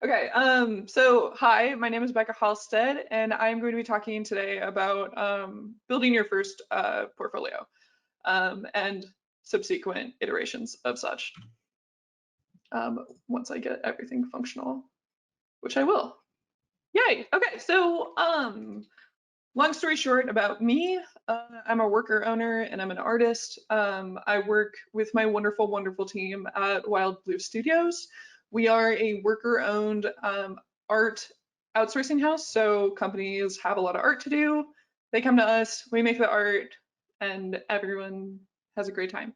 Okay, so hi, my name is Becca Hallstedt, and I'm going to be talking today about building your first portfolio and subsequent iterations of such once I get everything functional, which I will. Yay! Okay, so long story short about me, I'm a worker owner and I'm an artist. I work with my wonderful, wonderful team at Wild Blue Studios. We are a worker-owned art outsourcing house, so companies have a lot of art to do. They come to us, we make the art, and everyone has a great time.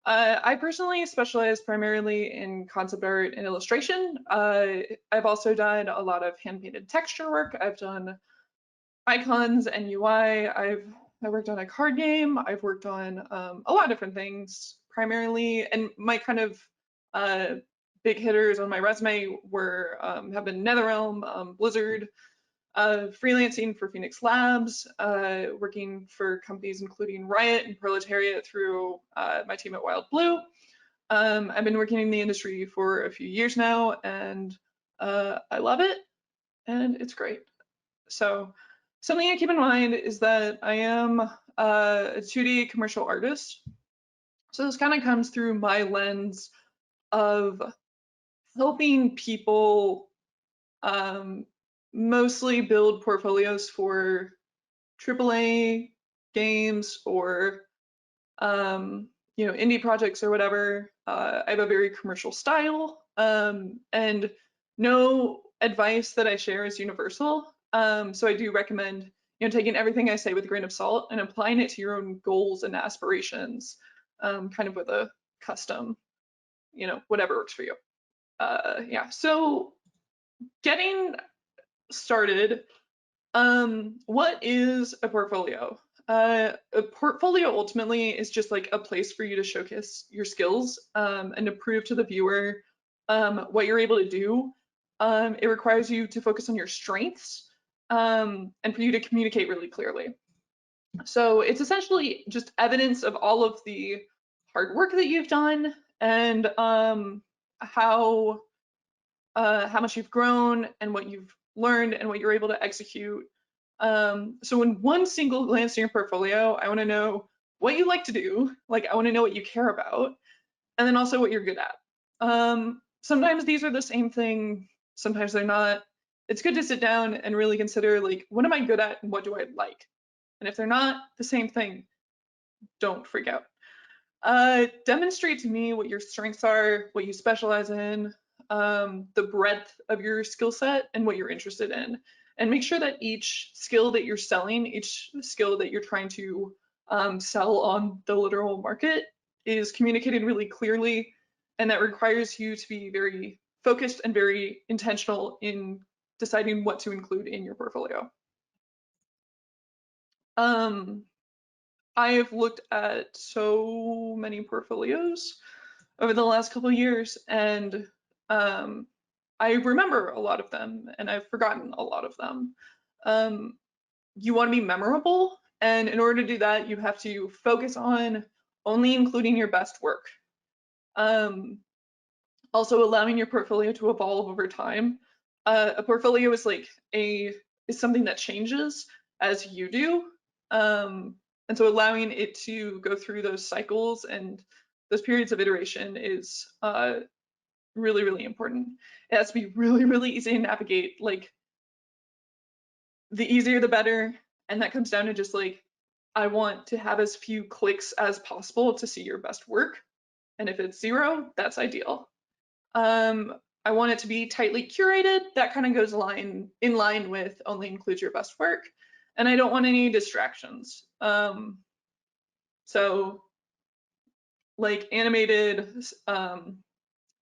I personally specialize primarily in concept art and illustration. I've also done a lot of hand-painted texture work. I've done icons and UI. I worked on a card game. I've worked on a lot of different things primarily, and my kind of big hitters on my resume were have been Netherrealm, Blizzard, freelancing for Phoenix Labs, working for companies including Riot and Proletariat through my team at Wild Blue. I've been working in the industry for a few years now, and I love it, and it's great. So something to keep in mind is that I am a 2D commercial artist. So this kind of comes through my lens of helping people mostly build portfolios for AAA games or indie projects or whatever. I have a very commercial style, and no advice that I share is universal. So I do recommend taking everything I say with a grain of salt and applying it to your own goals and aspirations, kind of with a custom, whatever works for you. Yeah. So getting started, what is a portfolio? A portfolio ultimately is just like a place for you to showcase your skills and to prove to the viewer what you're able to do. It requires you to focus on your strengths and for you to communicate really clearly. So it's essentially just evidence of all of the hard work that you've done and how much you've grown and what you've learned and what you're able to execute. So in one single glance in your portfolio, I want to know what you like to do. Like, I want to know what you care about, and then also what you're good at. Sometimes these are the same thing, sometimes they're not. It's good to sit down and really consider, like, what am I good at and what do I like? And if they're not the same thing, don't freak out. Demonstrate to me what your strengths are, what you specialize in, the breadth of your skill set, and what you're interested in. And make sure that each skill that you're selling, each skill that you're trying to sell on the literal market is communicated really clearly, and that requires you to be very focused and very intentional in deciding what to include in your portfolio. I have looked at so many portfolios over the last couple of years, and I remember a lot of them, and I've forgotten a lot of them. You want to be memorable, and in order to do that, you have to focus on only including your best work. Also allowing your portfolio to evolve over time. A portfolio is something that changes as you do. And so allowing it to go through those cycles and those periods of iteration is really, really important. It has to be really, really easy to navigate. Like, the easier the better. And that comes down to just like, I want to have as few clicks as possible to see your best work. And if it's 0, that's ideal. I want it to be tightly curated. That kind of goes in line with only include your best work. And I don't want any distractions. So like animated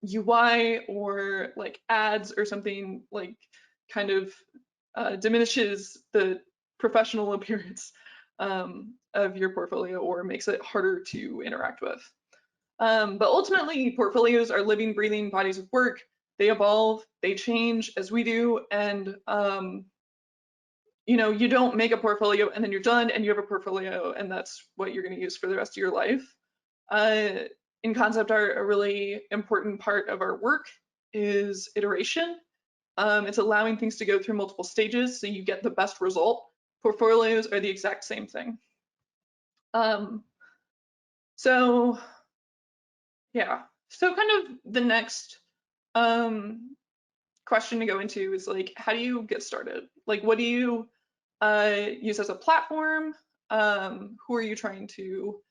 UI or like ads or something like kind of diminishes the professional appearance of your portfolio or makes it harder to interact with. But ultimately, portfolios are living, breathing bodies of work. They evolve, they change as we do, and you don't make a portfolio and then you're done and you have a portfolio and that's what you're going to use for the rest of your life. In concept art, a really important part of our work is iteration. It's allowing things to go through multiple stages so you get the best result. Portfolios are the exact same thing. So yeah, so kind of the next question to go into is like, how do you get started? Like, what do you use as a platform? Who are you trying to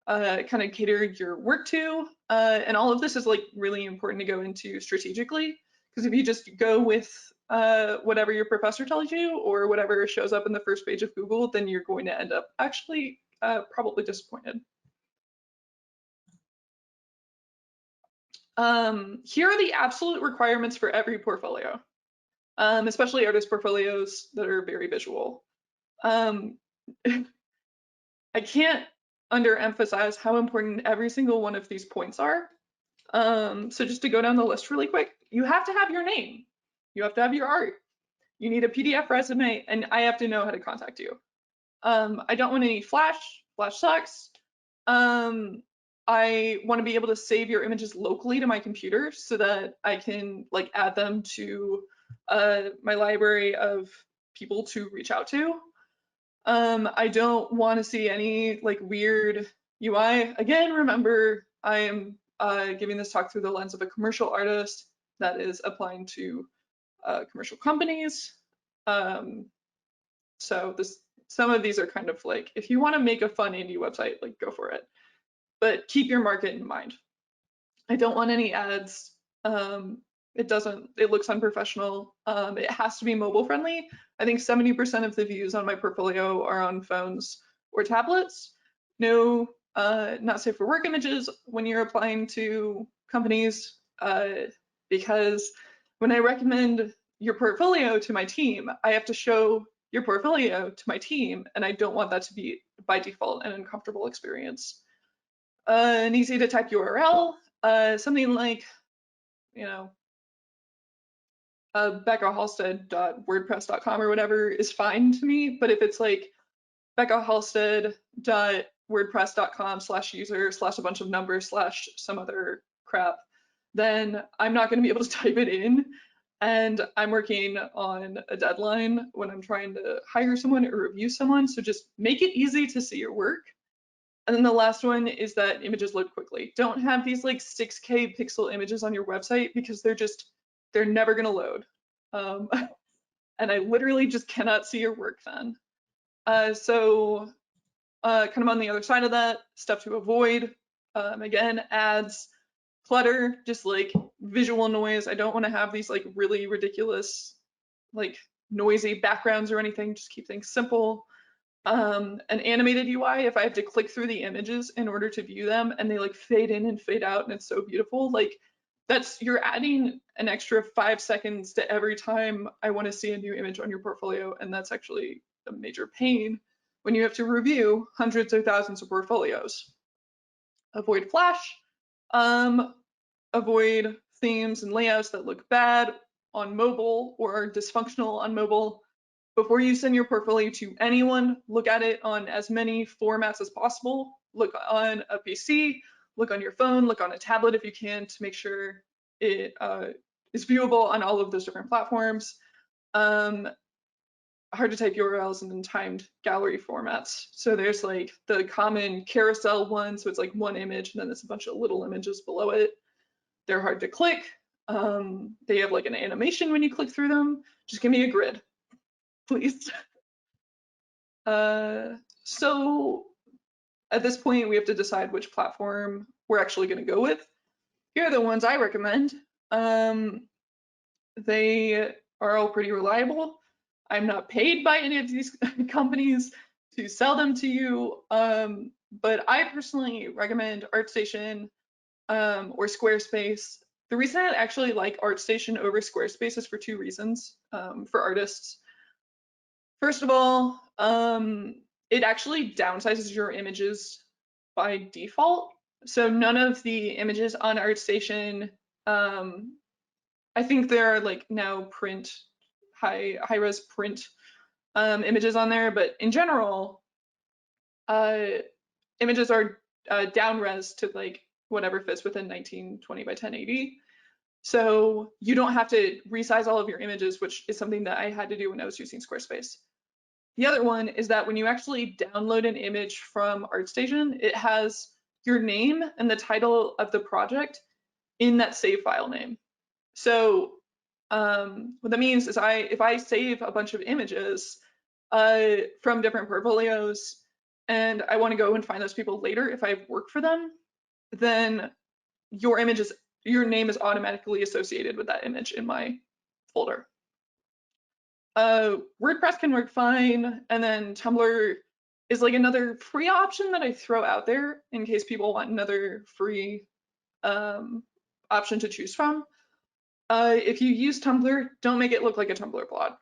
kind of cater your work to? And all of this is like really important to go into strategically, because if you just go with whatever your professor tells you or whatever shows up in the first page of Google, then you're going to end up actually probably disappointed. Here are the absolute requirements for every portfolio, especially artist portfolios that are very visual. I can't underemphasize how important every single one of these points are. So just to go down the list really quick, you have to have your name, you have to have your art, you need a PDF resume, and I have to know how to contact you. I don't want any Flash sucks. I want to be able to save your images locally to my computer so that I can like add them to my library of people to reach out to. I don't want to see any like weird UI. Again, remember, I am giving this talk through the lens of a commercial artist that is applying to commercial companies. So some of these are kind of like, if you want to make a fun indie website, like go for it, but keep your market in mind. I don't want any ads. It looks unprofessional. It has to be mobile friendly. I think 70% of the views on my portfolio are on phones or tablets. No, not safe for work images when you're applying to companies, because when I recommend your portfolio to my team, I have to show your portfolio to my team, and I don't want that to be by default an uncomfortable experience. An easy to type URL, something like, you know, Becca Hallstedt.wordpress.com or whatever is fine to me. But if it's like Becca Hallstedt.wordpress.com/user/ a bunch of numbers / some other crap, then I'm not going to be able to type it in. And I'm working on a deadline when I'm trying to hire someone or review someone. So just make it easy to see your work. And then the last one is that images load quickly. Don't have these like 6K pixel images on your website because they're never gonna load. And I literally just cannot see your work then. So kind of on the other side of that, stuff to avoid. Again, ads, clutter, just like visual noise. I don't want to have these like really ridiculous, like noisy backgrounds or anything. Just keep things simple. An animated UI, if I have to click through the images in order to view them and they like fade in and fade out and it's so beautiful, like you're adding an extra 5 seconds to every time I want to see a new image on your portfolio, and that's actually a major pain when you have to review hundreds or thousands of portfolios. Avoid Flash, avoid themes and layouts that look bad on mobile or are dysfunctional on mobile. Before you send your portfolio to anyone, look at it on as many formats as possible. Look on a PC, look on your phone, look on a tablet if you can, to make sure it is viewable on all of those different platforms. Hard to type URLs and then timed gallery formats. So there's like the common carousel one, so it's like one image and then there's a bunch of little images below it. They're hard to click. They have like an animation when you click through them. Just give me a grid, please. So at this point, we have to decide which platform we're actually going to go with. Here are the ones I recommend. They are all pretty reliable. I'm not paid by any of these companies to sell them to you, but I personally recommend ArtStation or Squarespace. The reason I actually like ArtStation over Squarespace is for 2 reasons for artists. First of all, it actually downsizes your images by default. So none of the images on ArtStation, I think there are like now high-res print images on there, but in general, images are down res to like whatever fits within 1920 by 1080. So you don't have to resize all of your images, which is something that I had to do when I was using Squarespace. The other one is that when you actually download an image from ArtStation, it has your name and the title of the project in that save file name. So what that means is if I save a bunch of images from different portfolios and I want to go and find those people later if I've worked for them, then your name is automatically associated with that image in my folder. WordPress can work fine, and then Tumblr is like another free option that I throw out there in case people want another free option to choose from. If you use Tumblr, don't make it look like a Tumblr blog.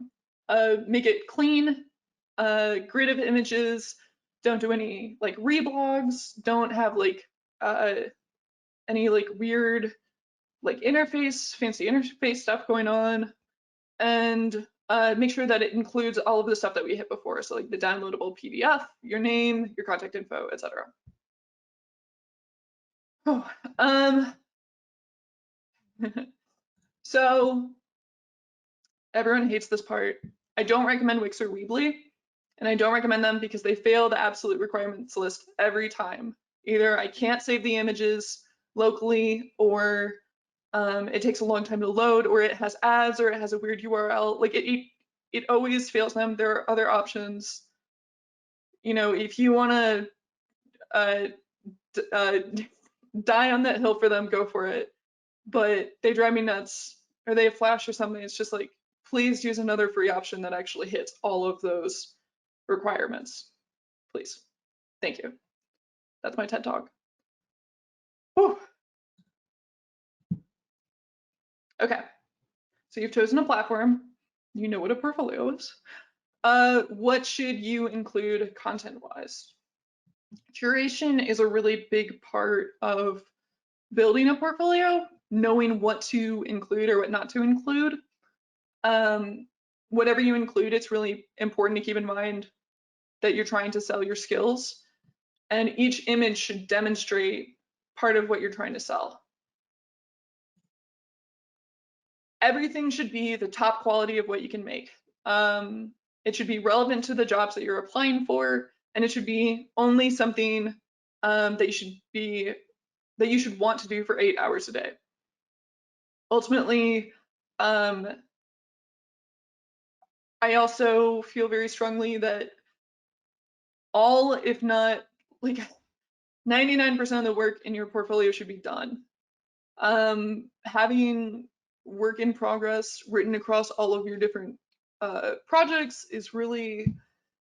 Make it clean, grid of images. Don't do any like reblogs. Don't have like any like weird like fancy interface stuff going on, and make sure that it includes all of the stuff that we hit before. So like the downloadable PDF, your name, your contact info, etc. Oh, so everyone hates this part. I don't recommend Wix or Weebly, and I don't recommend them because they fail the absolute requirements list every time. Either I can't save the images locally, or it takes a long time to load, or it has ads, or it has a weird URL. Like it always fails them. There are other options. You know, if you want to die on that hill for them, go for it. But they drive me nuts, or they have Flash or something. It's just like, please use another free option that actually hits all of those requirements. Please. Thank you. That's my TED Talk. Whew. Okay. So you've chosen a platform. You know what a portfolio is. What should you include content-wise? Curation is a really big part of building a portfolio, knowing what to include or what not to include. Whatever you include, it's really important to keep in mind that you're trying to sell your skills, and each image should demonstrate part of what you're trying to sell. Everything should be the top quality of what you can make. It should be relevant to the jobs that you're applying for, and it should be only something that you should want to do for 8 hours a day. Ultimately, I also feel very strongly that all, if not like 99% of the work in your portfolio should be done. Having work in progress written across all of your different projects is really,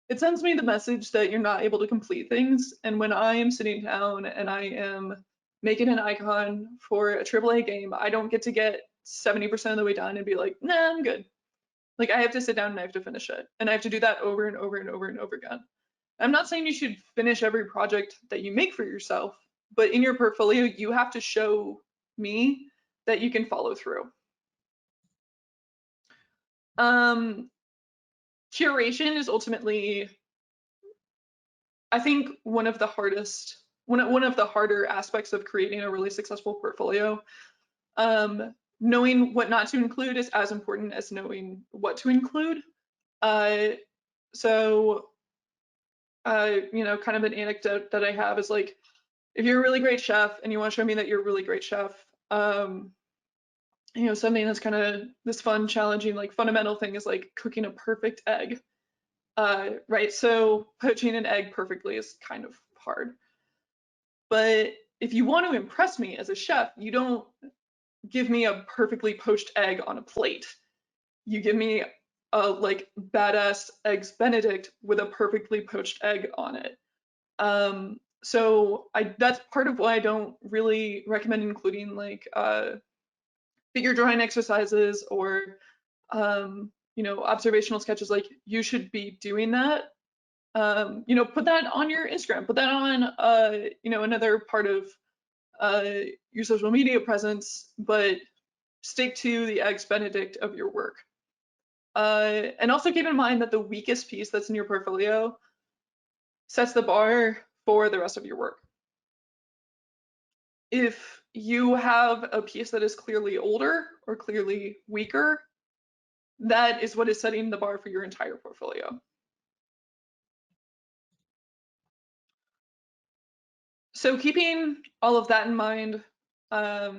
it sends me the message that you're not able to complete things. And when I am sitting down and I am making an icon for a AAA game, I don't get to get 70% of the way done and be like, nah, I'm good. Like I have to sit down and I have to finish it. And I have to do that over and over and over and over again. I'm not saying you should finish every project that you make for yourself, but in your portfolio, you have to show me that you can follow through. Curation is ultimately, I think, one of the harder aspects of creating a really successful portfolio. Knowing what not to include is as important as knowing what to include. You know, kind of an anecdote that I have is like, if you're a really great chef and you want to show me that you're a really great chef, you know, something that's kind of this fun, challenging, like fundamental thing is like cooking a perfect egg. Right, so poaching an egg perfectly is kind of hard. But if you want to impress me as a chef, you don't give me a perfectly poached egg on a plate. You give me a like badass eggs Benedict with a perfectly poached egg on it. So that's part of why I don't really recommend including like figure drawing exercises or you know, observational sketches. Like you should be doing that. You know, put that on your Instagram, put that on you know, another part of your social media presence, but stick to the eggs Benedict of your work. And also keep in mind that the weakest piece that's in your portfolio sets the bar for the rest of your work. If you have a piece that is clearly older or clearly weaker, that is what is setting the bar for your entire portfolio. So keeping all of that in mind, I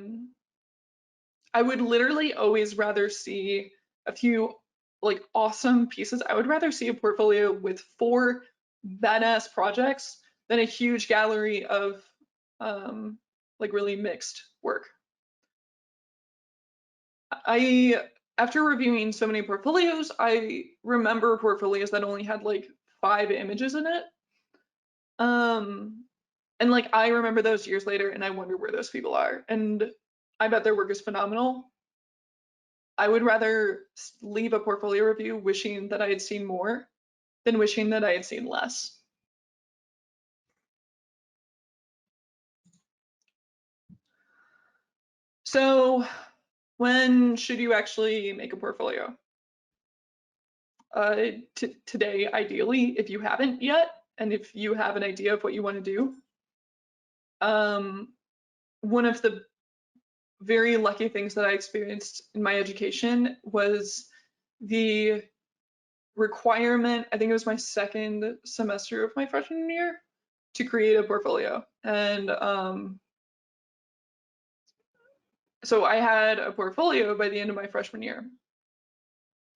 would literally always rather see a few like awesome pieces. I would rather see a portfolio with 4 badass projects than a huge gallery of like really mixed work. After reviewing so many portfolios, I remember portfolios that only had like 5 images in it. And like I remember those years later and I wonder where those people are. And I bet their work is phenomenal. I would rather leave a portfolio review wishing that I had seen more than wishing that I had seen less. So when should you actually make a portfolio? Today, ideally, if you haven't yet, and if you have an idea of what you want to do. One of the very lucky things that I experienced in my education was the requirement, I think it was my second semester of my freshman year, to create a portfolio. And so I had a portfolio by the end of my freshman year.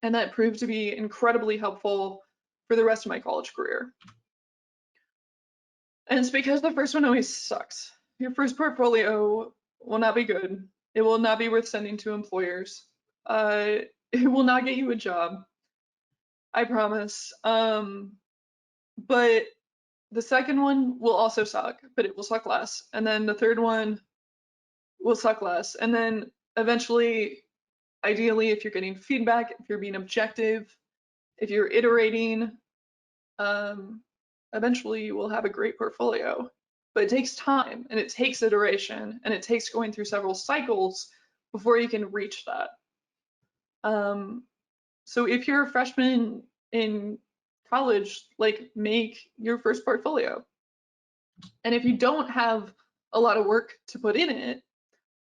And that proved to be incredibly helpful for the rest of my college career. And it's because the first one always sucks. Your first portfolio will not be good. It will not be worth sending to employers. It will not get you a job. I promise. But the second one will also suck, but it will suck less. And then the third one will suck less. And then eventually, ideally, if you're getting feedback, if you're being objective, if you're iterating, eventually you will have a great portfolio. But it takes time and it takes iteration and it takes going through several cycles before you can reach that. So if you're a freshman in college, like make your first portfolio. And if you don't have a lot of work to put in it,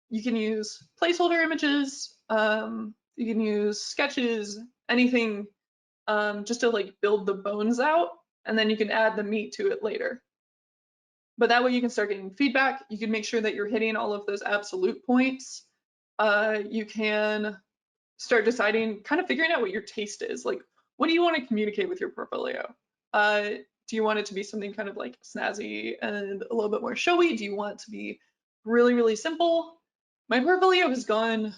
you can use placeholder images, you can use sketches, anything just to like build the bones out, and then you can add the meat to it later. But that way you can start getting feedback. You can make sure that you're hitting all of those absolute points. You can start deciding, kind of figuring out what your taste is. Like, what do you want to communicate with your portfolio? Do you want it to be something kind of like snazzy and a little bit more showy? Do you want it to be really, really simple? My portfolio has gone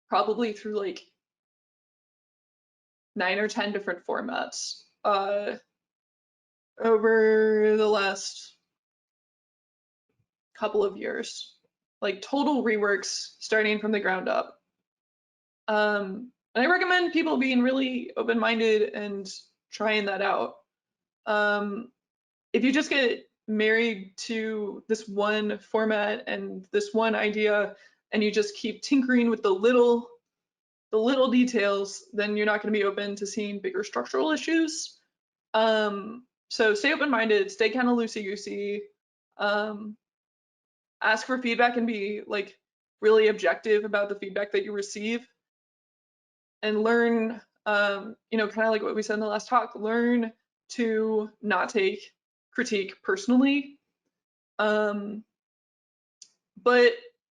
probably through like 9 or 10 different formats over the last couple of years, like total reworks starting from the ground up. And I recommend people being really open-minded and trying that out. If you just get married to this one format and this one idea and you just keep tinkering with the little details, then you're not going to be open to seeing bigger structural issues. So stay open-minded, stay kind of loosey-goosey, ask for feedback and be like really objective about the feedback that you receive, and learn, you know, kind of like what we said in the last talk, learn to not take critique personally. But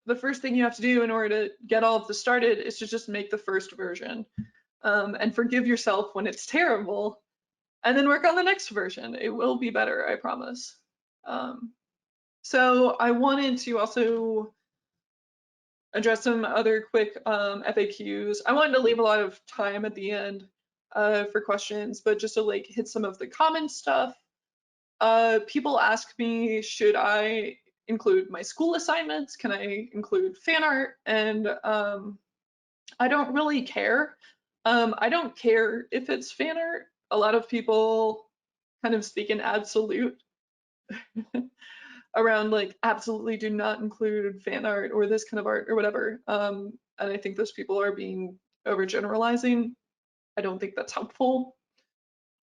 the first thing you have to do in order to get all of this started is to just make the first version, and forgive yourself when it's terrible, and then work on the next version. It will be better, I promise. So I wanted to also address some other quick FAQs. I wanted to leave a lot of time at the end for questions, but just to like hit some of the common stuff. People ask me, should I include my school assignments? Can I include fan art? And I don't really care. I don't care if it's fan art. A lot of people kind of speak in absolute around like absolutely do not include fan art or this kind of art or whatever. And I think those people are being overgeneralizing. I don't think that's helpful.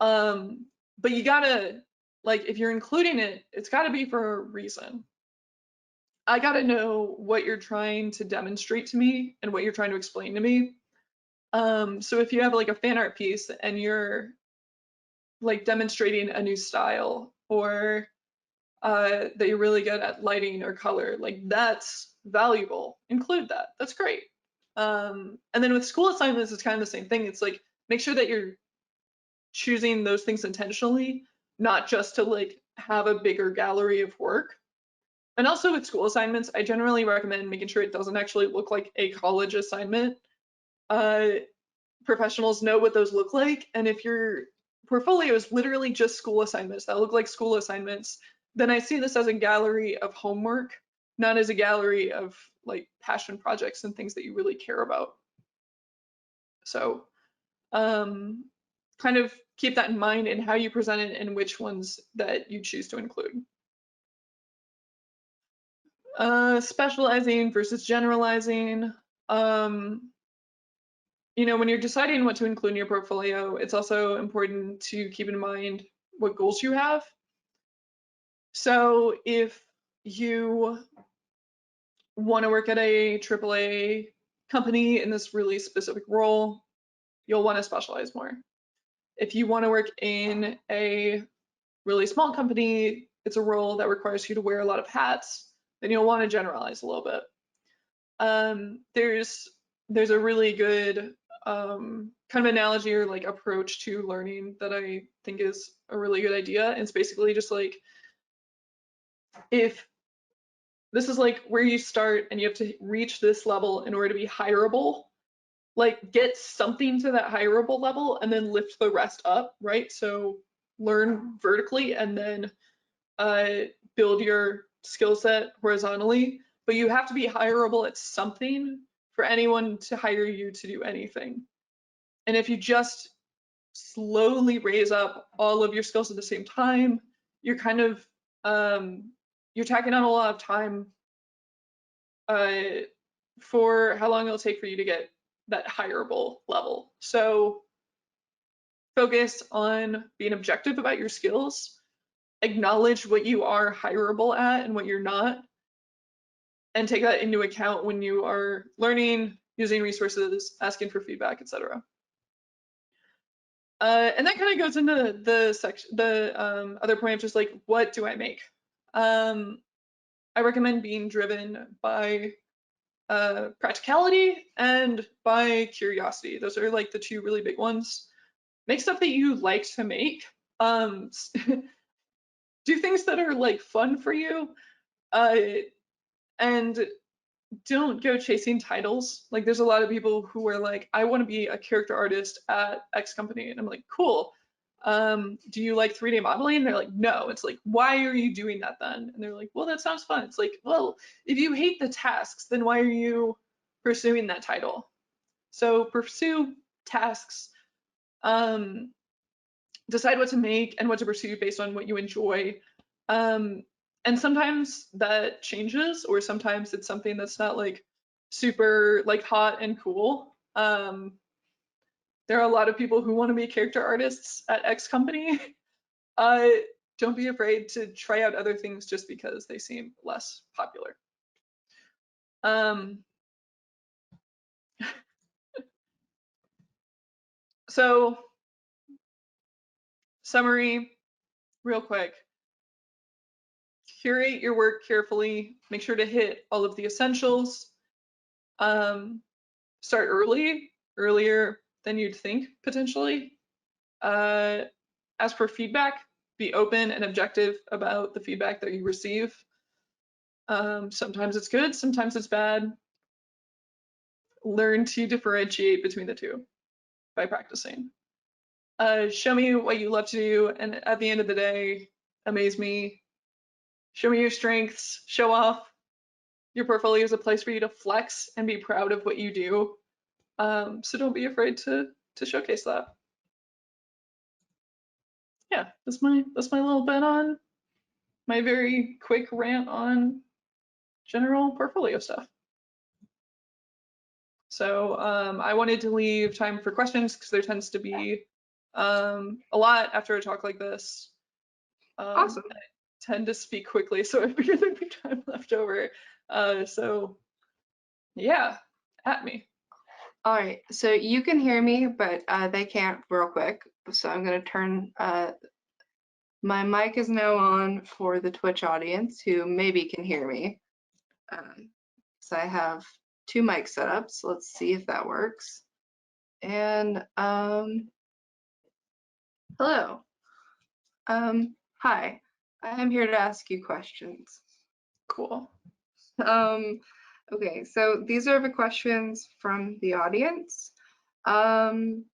But you gotta like if you're including it, it's got to be for a reason. I got to know what you're trying to demonstrate to me and what you're trying to explain to me. So if you have like a fan art piece and you're like demonstrating a new style, or that you're really good at lighting or color, like that's valuable. Include that. That's great. And then with school assignments, it's kind of the same thing. It's like make sure that you're choosing those things intentionally, not just to like have a bigger gallery of work. And also with school assignments, I generally recommend making sure it doesn't actually look like a college assignment. Professionals know what those look like, and if your portfolio is literally just school assignments that look like school assignments, then I see this as a gallery of homework, not as a gallery of like passion projects and things that you really care about. So kind of keep that in mind in how you present it and which ones that you choose to include. Specializing versus generalizing. You know, when you're deciding what to include in your portfolio, it's also important to keep in mind what goals you have. So if you want to work at a AAA company in this really specific role, you'll want to specialize more. If you want to work in a really small company, it's a role that requires you to wear a lot of hats, then you'll want to generalize a little bit. There's a really good kind of analogy or like approach to learning that I think is a really good idea. It's basically just like if this is like where you start and you have to reach this level in order to be hireable, like get something to that hireable level and then lift the rest up, right? So learn vertically and then build your skill set horizontally, but you have to be hireable at something for anyone to hire you to do anything. And if you just slowly raise up all of your skills at the same time, you're kind of you're tacking on a lot of time for how long it'll take for you to get that hireable level. So focus on being objective about your skills, acknowledge what you are hireable at and what you're not, and take that into account when you are learning, using resources, asking for feedback, etc. And that kind of goes into the section, the other point of just like, what do I make? I recommend being driven by practicality and by curiosity. Those are like the two really big ones. Make stuff that you like to make. Do things that are like fun for you, and don't go chasing titles. Like there's a lot of people who are like, I want to be a character artist at X company, and I'm like, cool. Do you like 3D modeling? And they're like, no. It's like, why are you doing that then? And they're like, well, that sounds fun. It's like, well, if you hate the tasks, then why are you pursuing that title? So pursue tasks, decide what to make and what to pursue based on what you enjoy. And sometimes that changes, or sometimes it's something that's not like super like hot and cool. There are a lot of people who want to be character artists at X company. Don't be afraid to try out other things just because they seem less popular. So summary, real quick. Curate your work carefully. Make sure to hit all of the essentials. Start earlier than you'd think potentially. Ask for feedback. Be open and objective about the feedback that you receive. Sometimes it's good, sometimes it's bad. Learn to differentiate between the two by practicing. Show me what you love to do, and at the end of the day, amaze me. Show me your strengths, show off. Your portfolio is a place for you to flex and be proud of what you do. So don't be afraid to showcase that. Yeah, that's my little bit on my very quick rant on general portfolio stuff. So I wanted to leave time for questions because there tends to be a lot after a talk like this. Awesome. I tend to speak quickly, so I figured there'd be time left over. So yeah, at me. All right, so you can hear me, but they can't real quick. So I'm gonna turn, my mic is now on for the Twitch audience who maybe can hear me. So I have 2 mics set up, so let's see if that works. And hello. Hi, I am here to ask you questions. Cool. Okay, so these are the questions from the audience. Admiral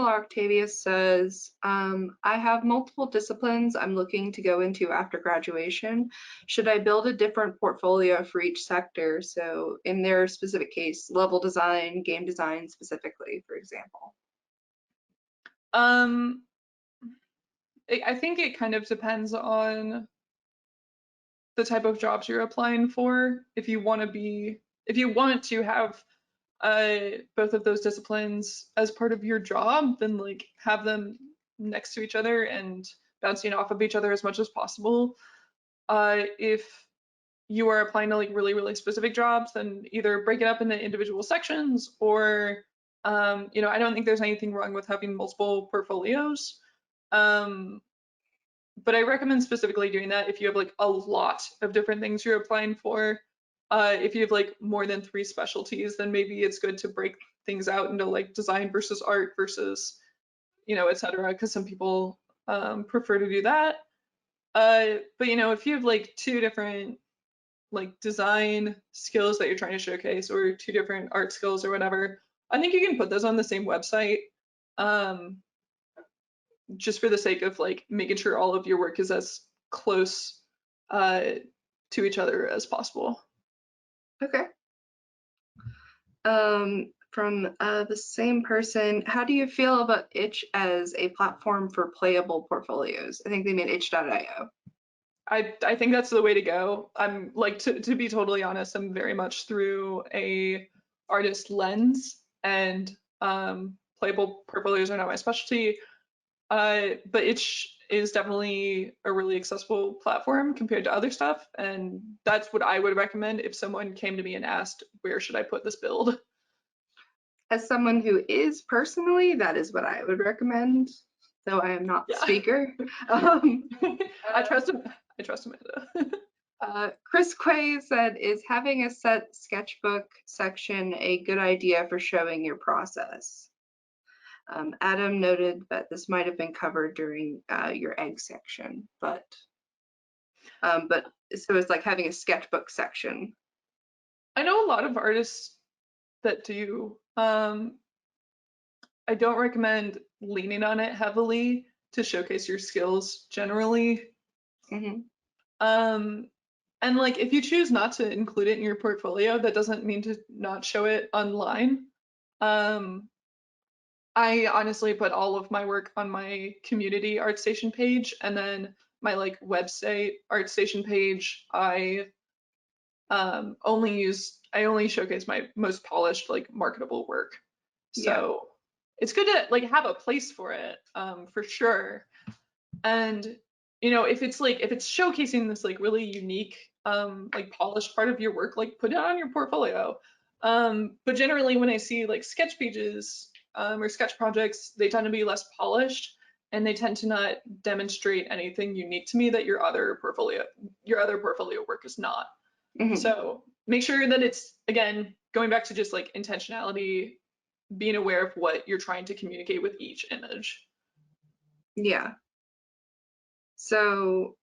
Octavius says, I have multiple disciplines I'm looking to go into after graduation. Should I build a different portfolio for each sector? So in their specific case, level design, game design specifically, for example. I think it kind of depends on the type of jobs you're applying for. If you want to have both of those disciplines as part of your job, then like have them next to each other and bouncing off of each other as much as possible. If you are applying to like really, really specific jobs, then either break it up into individual sections or, I don't think there's anything wrong with having multiple portfolios. But I recommend specifically doing that if you have like a lot of different things you're applying for. If you have like more than 3 specialties, then maybe it's good to break things out into like design versus art versus, et cetera, because some people prefer to do that. But if you have like 2 different like design skills that you're trying to showcase or 2 different art skills or whatever, I think you can put those on the same website. Just for the sake of like making sure all of your work is as close to each other as possible. Okay. From the same person, how do you feel about itch as a platform for playable portfolios? I think they mean itch.io. I think that's the way to go. I'm like, to be totally honest, I'm very much through a artist lens, and playable portfolios are not my specialty. But itch is definitely a really accessible platform compared to other stuff, and that's what I would recommend if someone came to me and asked, where should I put this build? As someone who is personally, that is what I would recommend, though I am not the speaker. I trust him. I trust Amanda. Chris Quay said, is having a set sketchbook section a good idea for showing your process? Adam noted that this might have been covered during your egg section, but so it's like having a sketchbook section. I know a lot of artists that do. I don't recommend leaning on it heavily to showcase your skills generally. Mm-hmm. And like if you choose not to include it in your portfolio, that doesn't mean to not show it online. I honestly put all of my work on my community ArtStation page, and then my like website ArtStation page, I only showcase my most polished like marketable work. So it's good to like have a place for it, for sure. And if it's showcasing this like really unique like polished part of your work, like put it on your portfolio. But generally when I see like sketch pages or sketch projects, they tend to be less polished, and they tend to not demonstrate anything unique to me that your other portfolio work is not. Mm-hmm. So make sure that it's, again, going back to just like intentionality, being aware of what you're trying to communicate with each image. Yeah. So,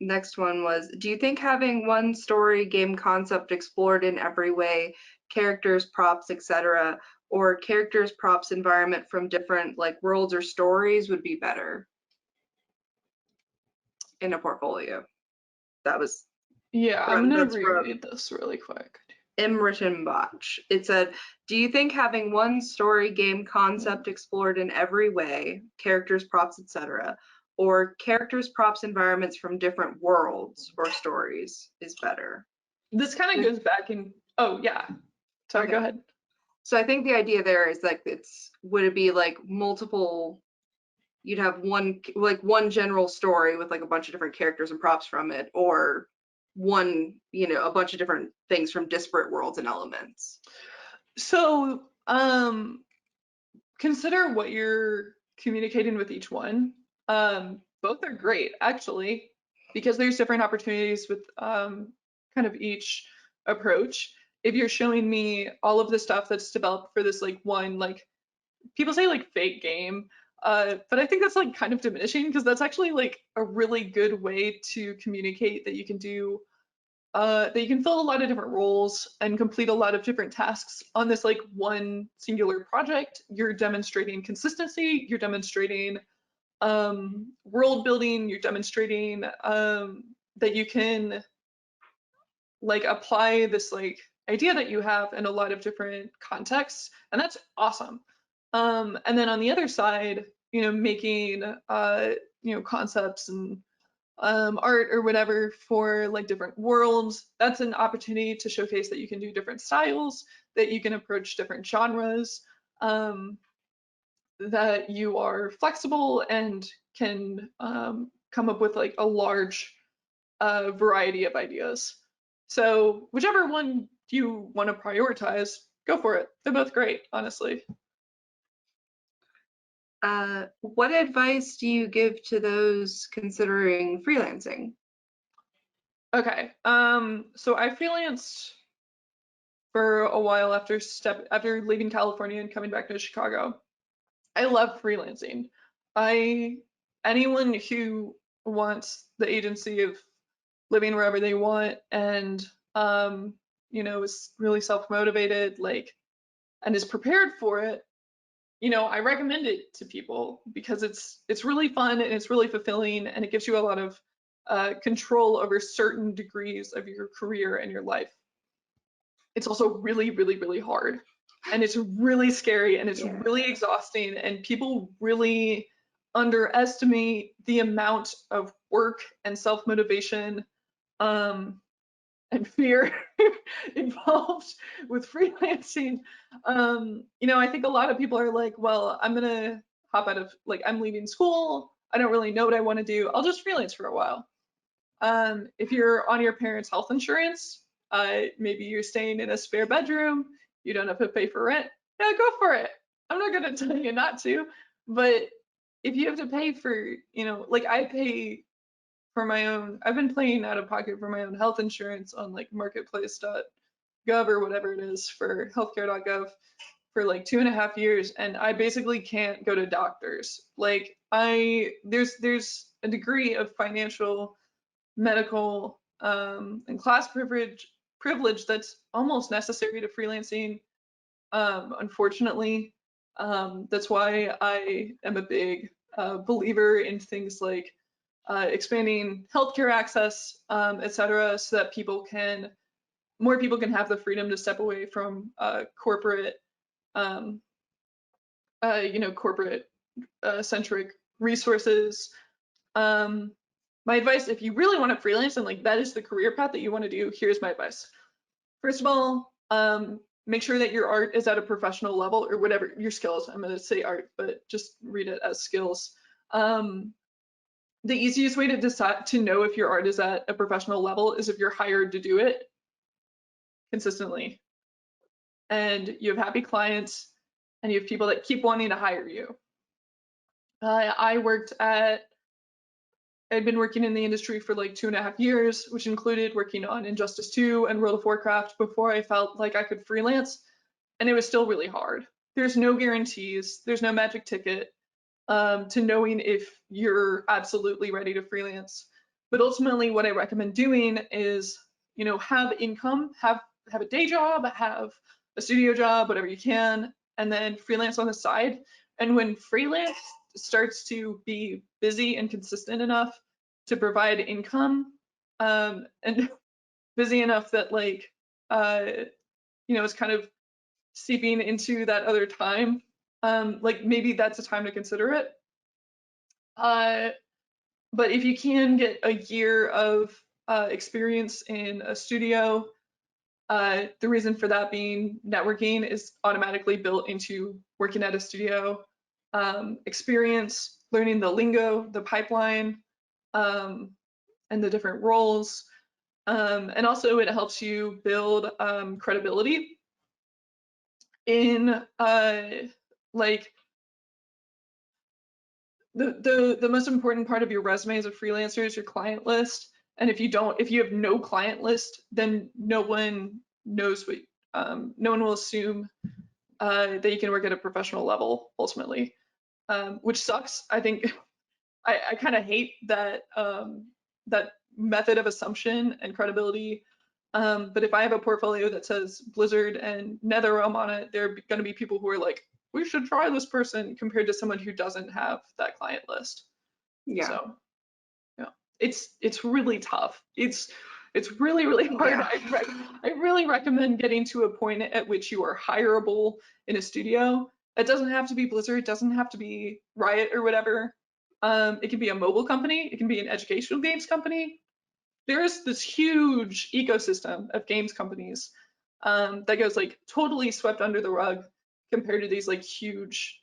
next one was, do you think having one story game concept explored in every way, characters, props, etc., or characters, props, environment from different like worlds or stories would be better in a portfolio? That was I'm gonna reread this really quick. Imritenbach. It said, do you think having one story game concept explored in every way, characters, props, etc., or characters, props, environments from different worlds or stories is better? This kind of goes back in, oh yeah. Sorry, go ahead. So I think the idea there is like would it be like multiple you'd have one general story with like a bunch of different characters and props from it, or one, a bunch of different things from disparate worlds and elements? So consider what you're communicating with each one. Both are great, actually, because there's different opportunities with kind of each approach. If you're showing me all of the stuff that's developed for this like one, like people say like fake game, but I think that's like kind of diminishing because that's actually like a really good way to communicate that you can do that you can fill a lot of different roles and complete a lot of different tasks on this like one singular project. You're demonstrating consistency, you're demonstrating world building, you're demonstrating that you can like apply this like idea that you have in a lot of different contexts, and that's awesome. And then on the other side, making concepts and art or whatever for like different worlds. That's an opportunity to showcase that you can do different styles, that you can approach different genres, that you are flexible and can come up with like a large variety of ideas. So whichever one you want to prioritize, go for it. They're both great, honestly. What advice do you give to those considering freelancing? Okay, so I freelanced for a while after leaving California and coming back to Chicago. I love freelancing. Anyone who wants the agency of living wherever they want and is really self-motivated, like, and is prepared for it, I recommend it to people because it's really fun and it's really fulfilling and it gives you a lot of control over certain degrees of your career and your life. It's also really, really, really hard. And it's really scary and it's really exhausting. And people really underestimate the amount of work and self-motivation and fear involved with freelancing. I think a lot of people are like, well, I'm gonna hop out of, like, I'm leaving school. I don't really know what I want to do. I'll just freelance for a while. If you're on your parents' health insurance, maybe you're staying in a spare bedroom, you don't have to pay for rent, yeah, go for it. I'm not gonna tell you not to, but if you have to pay for, like I pay for my own, I've been paying out of pocket for my own health insurance on like marketplace.gov or whatever it is for healthcare.gov for like 2.5 years, and I basically can't go to doctors. Like there's a degree of financial, medical, and class privilege that's almost necessary to freelancing. Unfortunately, that's why I am a big believer in things like expanding healthcare access, etc., so that more people can have the freedom to step away from corporate, corporate centric resources. My advice, if you really want to freelance and like that is the career path that you want to do, here's my advice. First of all, make sure that your art is at a professional level, or whatever your skills. I'm going to say art, but just read it as skills. The easiest way to decide to know if your art is at a professional level is if you're hired to do it consistently, and you have happy clients, and you have people that keep wanting to hire you. I'd been working in the industry for like 2.5 years, which included working on Injustice 2 and World of Warcraft before I felt like I could freelance, and it was still really hard. There's no guarantees, there's no magic ticket to knowing if you're absolutely ready to freelance. But ultimately, what I recommend doing is, have income, have a day job, have a studio job, whatever you can, and then freelance on the side. And when freelance starts to be busy and consistent enough to provide income, and busy enough that like, it's kind of seeping into that other time, like maybe that's a time to consider it. But if you can get a year of experience in a studio, the reason for that being networking is automatically built into working at a studio. Experience learning the lingo, the pipeline, and the different roles. And also it helps you build credibility in like the most important part of your resume as a freelancer is your client list. And if you have no client list, then no one knows what, no one will assume that you can work at a professional level ultimately, which sucks. I think I kind of hate that that method of assumption and credibility. But if I have a portfolio that says Blizzard and Netherrealm on it, there are going to be people who are like, we should try this person, compared to someone who doesn't have that client list. Yeah. So yeah, it's really tough. It's really hard. Yeah. I really recommend getting to a point at which you are hireable in a studio. It doesn't have to be Blizzard, it doesn't have to be Riot or whatever. It can be a mobile company, it can be an educational games company. There's this huge ecosystem of games companies that goes like totally swept under the rug compared to these like huge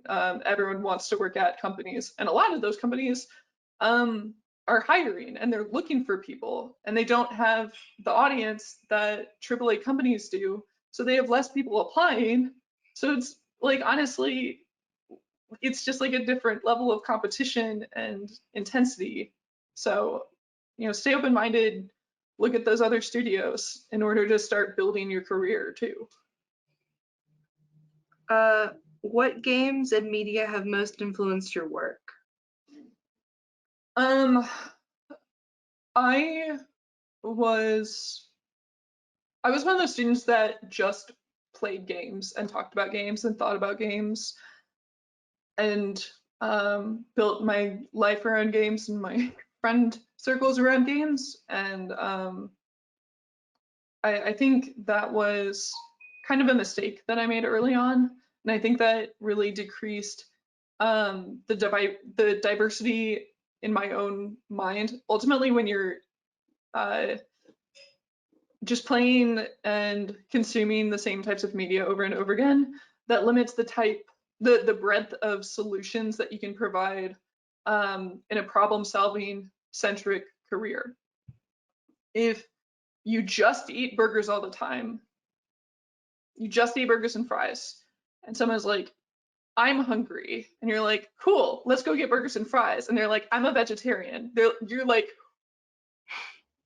everyone wants to work at companies. And a lot of those companies are hiring and they're looking for people, and they don't have the audience that AAA companies do. So they have less people applying. So it's like, honestly, it's just like a different level of competition and intensity. So, stay open-minded, look at those other studios in order to start building your career too. What games and media have most influenced your work? I was one of those students that just played games and talked about games and thought about games and built my life around games and my friend circles around games. And I think that was kind of a mistake that I made early on. And I think that really decreased the diversity in my own mind. Ultimately, when you're just playing and consuming the same types of media over and over again, that limits the breadth of solutions that you can provide in a problem-solving centric career. If you just eat burgers all the time, you just eat burgers and fries, and someone's like, I'm hungry, and you're like, cool, let's go get burgers and fries, and they're like, I'm a vegetarian. You're like,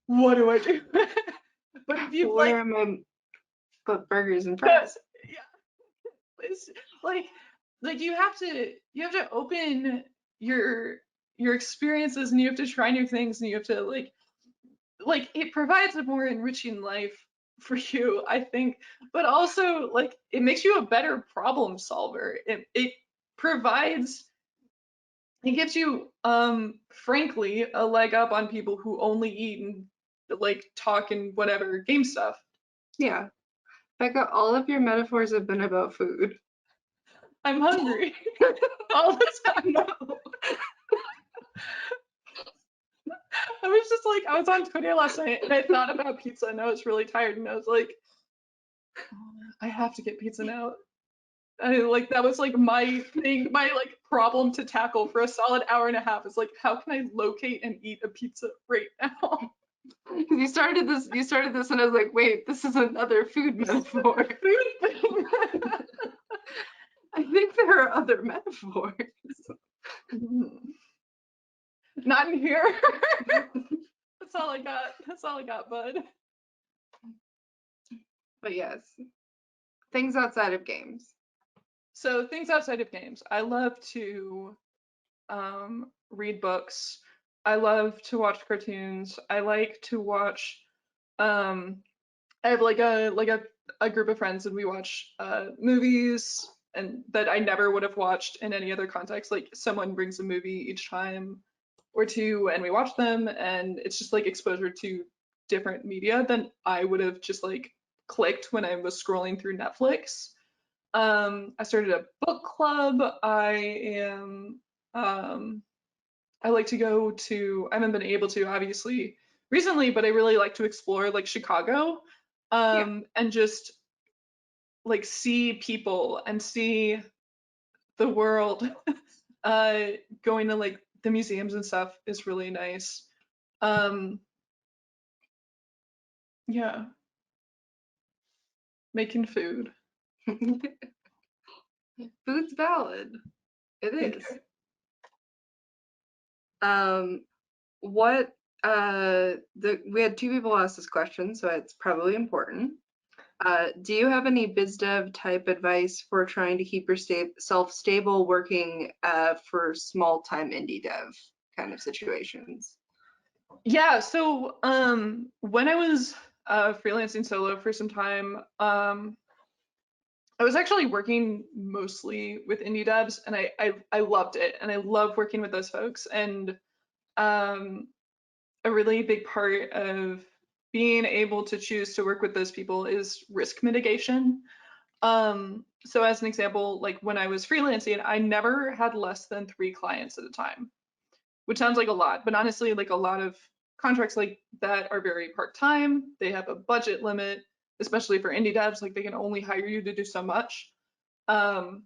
what do I do? But if you Where am I but burgers and fries? Yeah, it's like you have to open your experiences, and you have to try new things, and you have to like it provides a more enriching life for you, I think, but also like it makes you a better problem solver. It provides, it gives you frankly a leg up on people who only eat and like talk and whatever game stuff. Yeah. Becca, all of your metaphors have been about food. I'm hungry all the time. I was just like, I was on Twitter last night and I thought about pizza and I was really tired and I was like, oh, I have to get pizza now. And like that was like my thing, my like problem to tackle for a solid hour and a half is like, how can I locate and eat a pizza right now? You started this and I was like, wait, this is another food metaphor. Food thing. I think there are other metaphors. Not in here. That's all I got. That's all I got, bud. But yes, things outside of games. So things outside of games. I love to read books. I love to watch cartoons. I like to watch. I have like a group of friends and we watch movies and that I never would have watched in any other context. Like someone brings a movie each time or two and we watch them, and it's just like exposure to different media than I would have just like clicked when I was scrolling through Netflix. I started a book club. I like to go to, I haven't been able to obviously recently, but I really like to explore like Chicago, Yeah. and just like see people and see the world Going to like the museums and stuff is really nice. Yeah, making food. Food's valid. It Thank is. you. What we had 2 people ask this question, so it's probably important. Do you have any biz dev type advice for trying to keep yourself stable working for small time indie dev kind of situations? Yeah, so when I was freelancing solo for some time, I was actually working mostly with indie devs, and I loved it, and I love working with those folks. And um, a really big part of being able to choose to work with those people is risk mitigation. So as an example, like when I was freelancing, I never had less than 3 clients at a time, which sounds like a lot, but honestly, like a lot of contracts like that are very part-time. They have a budget limit, especially for indie devs, like they can only hire you to do so much. Um,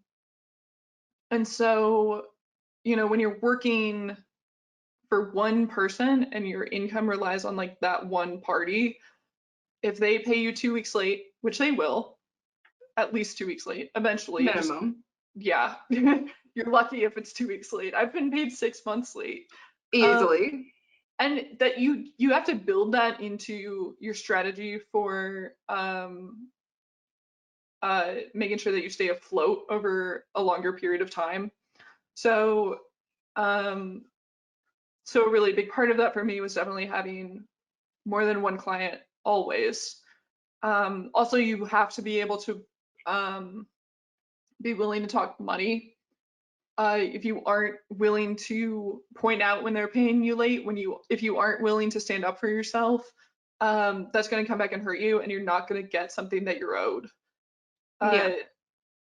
and so, you know, when you're working for one person and your income relies on like that one party, if they pay you 2 weeks late, which they will, at least 2 weeks late, eventually, just Minimum. yeah, you're lucky if it's 2 weeks late. I've been paid 6 months late. Easily. And that you have to build that into your strategy for making sure that you stay afloat over a longer period of time. So um, so a really big part of that for me was definitely having more than one client always. Also, you have to be able to be willing to talk money. If you aren't willing to point out when they're paying you late, if you aren't willing to stand up for yourself, that's going to come back and hurt you, and you're not going to get something that you're owed. Yeah.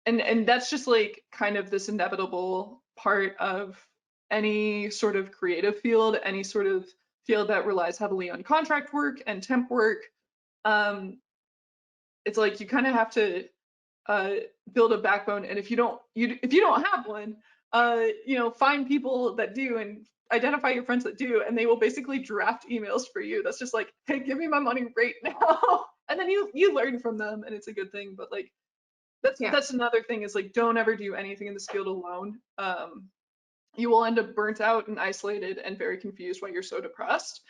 And that's just like kind of this inevitable part of any sort of creative field, any sort of field that relies heavily on contract work and temp work. It's like you kind of have to build a backbone, and if you don't have one, you know, find people that do and identify your friends that do, and they will basically draft emails for you. That's just like, hey, give me my money right now, and then you learn from them, and it's a good thing. But like Yeah. that's another thing is like don't ever do anything in this field alone. You will end up burnt out and isolated and very confused while you're so depressed.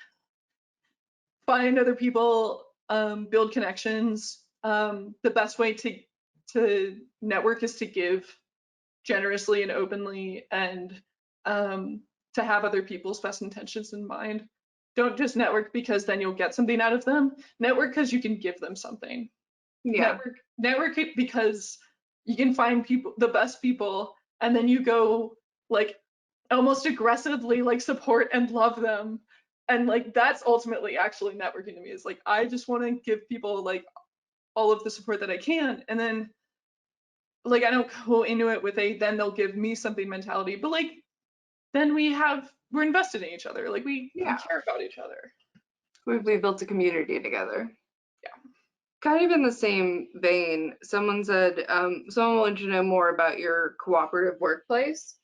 Find other people, build connections. The best way to network is to give generously and openly, and to have other people's best intentions in mind. Don't just network because then you'll get something out of them. Network because you can give them something. Yeah. Network it because you can find people, the best people, and then you go like almost aggressively like support and love them. And like that's ultimately actually networking to me, is like I just want to give people like all of the support that I can, and then like I don't go into it with a then they'll give me something mentality, but like then we're invested in each other, like we Yeah. care about each other. We built a community together. Yeah. Kind of in the same vein, someone said, someone wanted to know more about your cooperative workplace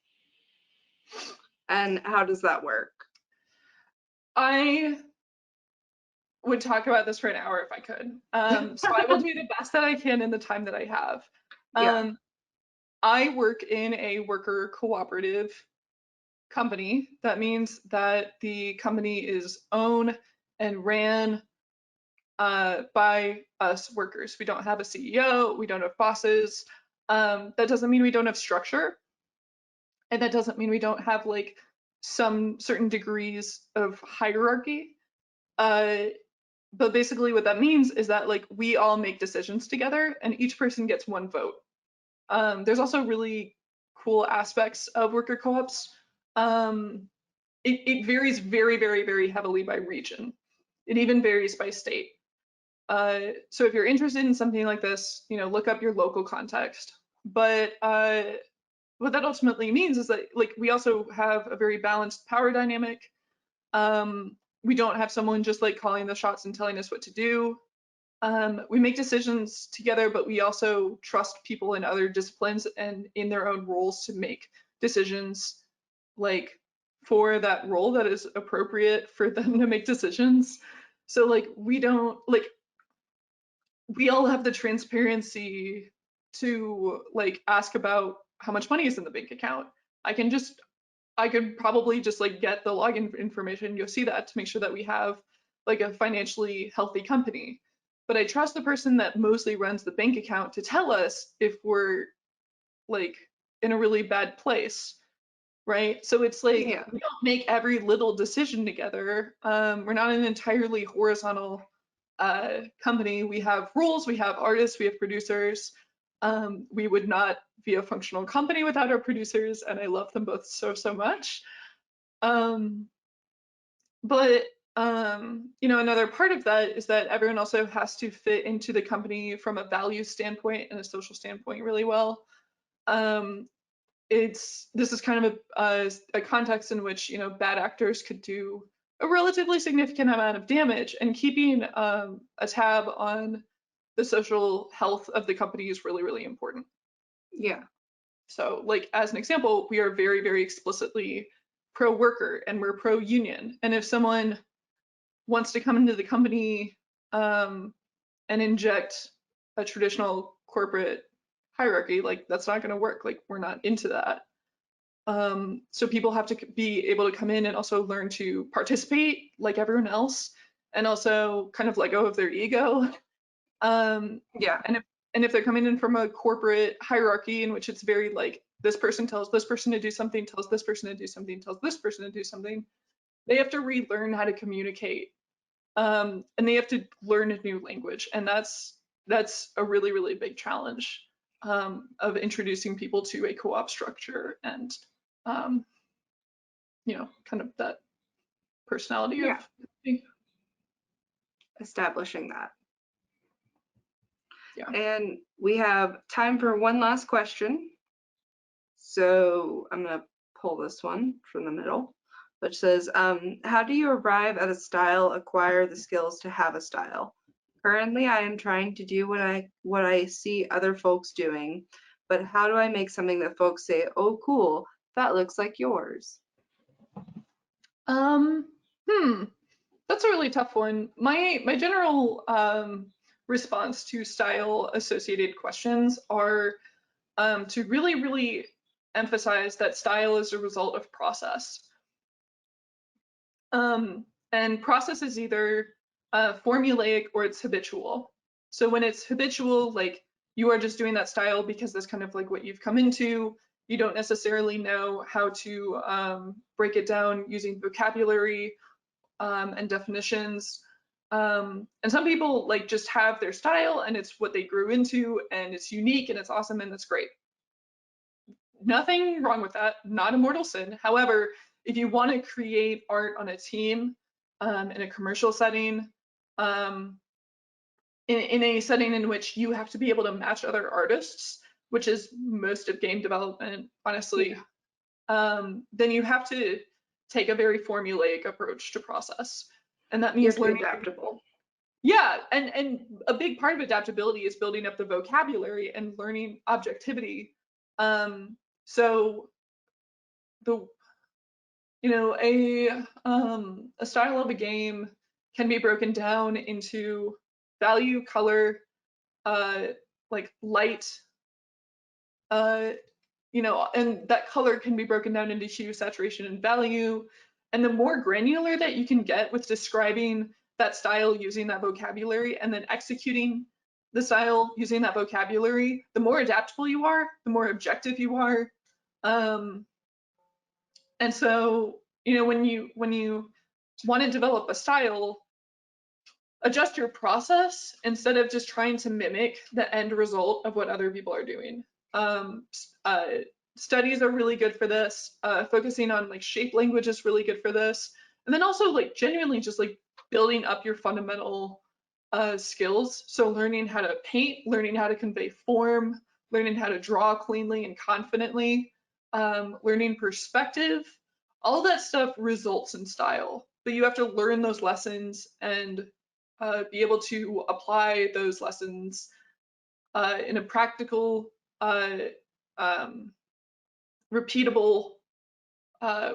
and how does that work? I would talk about this for an hour if I could. So I will do the best that I can in the time that I have. Yeah. I work in a worker cooperative company. That means that the company is owned and ran by us workers. We don't have a CEO, we don't have bosses. That doesn't mean we don't have structure, and that doesn't mean we don't have like some certain degrees of hierarchy. But basically what that means is that like we all make decisions together and each person gets one vote. There's also really cool aspects of worker co-ops. It varies very, very, very heavily by region. It even varies by state. So if you're interested in something like this, you know, look up your local context. But what that ultimately means is that like we also have a very balanced power dynamic. We don't have someone just like calling the shots and telling us what to do. We make decisions together, but we also trust people in other disciplines and in their own roles to make decisions like for that role that is appropriate for them to make decisions. So like we don't like we all have the transparency to like ask about how much money is in the bank account. I could probably just like get the login information, you'll see that to make sure that we have like a financially healthy company. But I trust the person that mostly runs the bank account to tell us if we're like in a really bad place, right? So it's like Yeah. we don't make every little decision together. We're not an entirely horizontal company. We have rules, we have artists, we have producers. We would not be a functional company without our producers, and I love them both so, so much. Um, but you know, another part of that is that everyone also has to fit into the company from a value standpoint and a social standpoint really well. Um, this is kind of a context in which, you know, bad actors could do a relatively significant amount of damage, and keeping a tab on the social health of the company is really, really important. Yeah. So like as an example, we are very, very explicitly pro worker and we're pro union. And if someone wants to come into the company and inject a traditional corporate hierarchy, like that's not going to work. Like we're not into that. So people have to be able to come in and also learn to participate like everyone else, and also kind of let go of their ego. Yeah. And if they're coming in from a corporate hierarchy in which it's very like this person tells this person to do something, tells this person to do something, tells this person to do something, they have to relearn how to communicate, and they have to learn a new language, and that's a really, really big challenge of introducing people to a co-op structure and um, you know, kind of that personality of. Yeah. Establishing that. Yeah. And we have time for one last question. So I'm going to pull this one from the middle, which says, how do you arrive at a style, acquire the skills to have a style? Currently, I am trying to do what I see other folks doing, but how do I make something that folks say, oh, cool, that looks like yours? That's a really tough one. My general response to style associated questions are to really, really emphasize that style is a result of process. And process is either formulaic or it's habitual. So when it's habitual, like you are just doing that style because that's kind of like what you've come into. You don't necessarily know how to break it down using vocabulary and definitions. And some people like just have their style and it's what they grew into and it's unique and it's awesome and that's great. Nothing wrong with that, not a mortal sin. However, if you want to create art on a team in a commercial setting, in a setting in which you have to be able to match other artists, which is most of game development, honestly, then you have to take a very formulaic approach to process. And that means learning adaptable. Yeah, and a big part of adaptability is building up the vocabulary and learning objectivity. So the you know a style of a game can be broken down into value, color, like light, you know, and that color can be broken down into hue, saturation, and value. And the more granular that you can get with describing that style using that vocabulary and then executing the style using that vocabulary, the more adaptable you are, the more objective you are. And so, you know, when you want to develop a style, adjust your process instead of just trying to mimic the end result of what other people are doing. Um, uh, Studies are really good for this. Focusing on like shape language is really good for this. And then also like genuinely just like building up your fundamental skills. So learning how to paint, learning how to convey form, learning how to draw cleanly and confidently, learning perspective, all that stuff results in style. But you have to learn those lessons and be able to apply those lessons in a practical, um, repeatable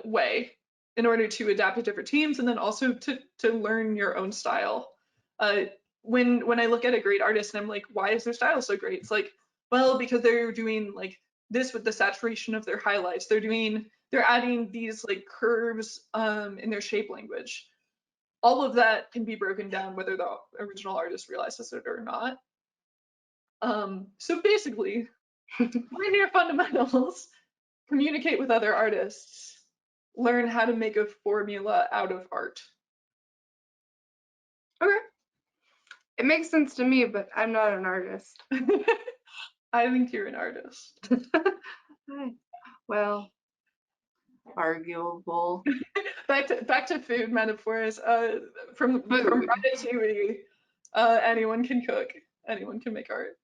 way in order to adapt to different teams, and then also to learn your own style. When I look at a great artist and I'm like, why is their style so great? It's like, well, because they're doing like this with the saturation of their highlights. They're adding these like curves in their shape language. All of that can be broken down whether the original artist realizes it or not. So basically, learn your fundamentals, communicate with other artists, learn how to make a formula out of art. Okay. It makes sense to me, but I'm not an artist. I think you're an artist. Well, arguable. Back to food metaphors. From Food. Ratatouille, anyone can cook, anyone can make art.